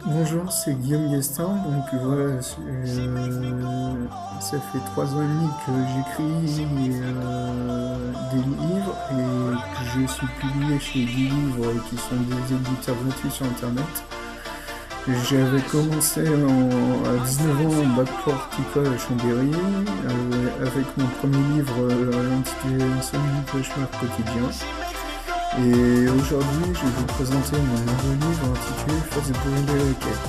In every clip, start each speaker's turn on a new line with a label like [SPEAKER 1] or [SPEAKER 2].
[SPEAKER 1] Bonjour, c'est Guillaume Guestin. Donc voilà, ça fait 3 ans et demi que j'écris des livres et que je suis publié chez 10 livres qui sont des éditeurs gratuits sur internet. J'avais commencé à 19 ans en bac pro horticole à Chambéry avec mon premier livre intitulé Insomnie, cauchemar quotidien. Et aujourd'hui, je vais vous présenter mon nouveau livre intitulé Face brûler la quête.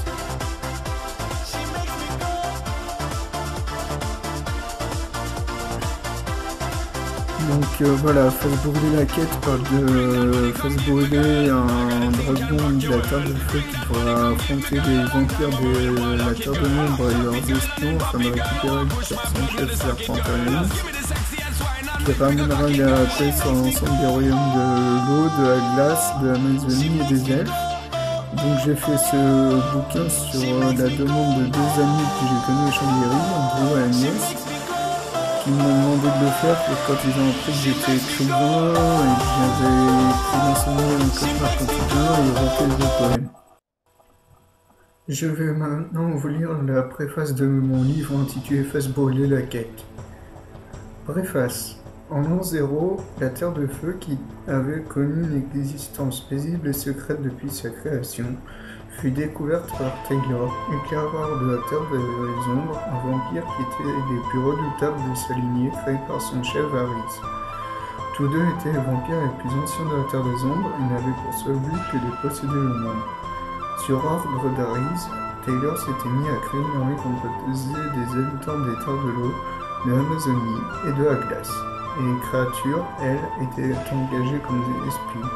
[SPEAKER 1] Donc voilà, Face brûler la quête parle de Face brûler un dragon de la Terre de Feu qui devra affronter les vampires de la Terre de l'Ombre et leurs espions afin de récupérer le chef Serpentarius, qui ramènera la paix sur l'ensemble des royaumes de l'eau, de la glace, de l'Amazonie et des elfes. Donc j'ai fait ce bouquin sur la demande de 2 amis que j'ai connus à Chambéry, Andrew et Agnès, qui m'ont demandé de le faire quand ils ont appris que j'étais écrivain et que j'avais écrit l'enseignement de cauchemar quotidien et recueil de poèmes. Je vais maintenant vous lire la préface de mon livre intitulé Face brûler la quête. Préface. En l'an 0, la Terre de Feu, qui avait connu une existence paisible et secrète depuis sa création, fut découverte par Taylor, éclaireur de la Terre des Ombres, un vampire qui était les plus redoutables de sa lignée, créé par son chef Varys. Tous deux étaient les vampires les plus anciens de la Terre des Ombres et n'avaient pour seul but que de posséder le monde. Sur ordre d'Varys, Taylor s'était mis à créer une armée composée des habitants des Terres de l'eau, de l'Amazonie et de la glace. Et les créatures, elles, étaient engagées comme des espions.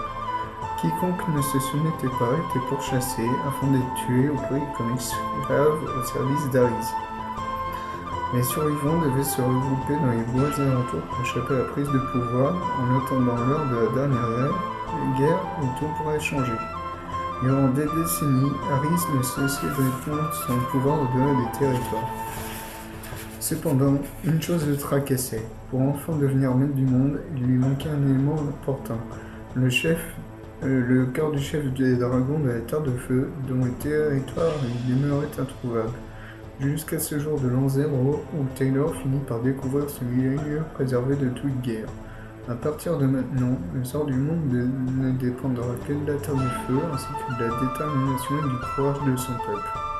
[SPEAKER 1] Quiconque ne se soumettait pas était pourchassé afin d'être tué ou pris comme esclave au service d'Aris. Les survivants devaient se regrouper dans les bois alentours pour échapper à la prise de pouvoir en attendant l'heure de la dernière guerre où tout pourrait changer. Durant des décennies, Aris ne cessait de répandre son pouvoir au-delà des territoires. Cependant, une chose le tracassait. Pour enfin devenir maître du monde, il lui manquait un élément important. Le cœur du chef des dragons de la Terre de Feu, dont les territoires lui demeuraient introuvables. Jusqu'à ce jour de l'an 0, où Taylor finit par découvrir ce milieu préservé de toute guerre. À partir de maintenant, le sort du monde ne dépendra que de la Terre de Feu, ainsi que de la détermination et du courage de son peuple.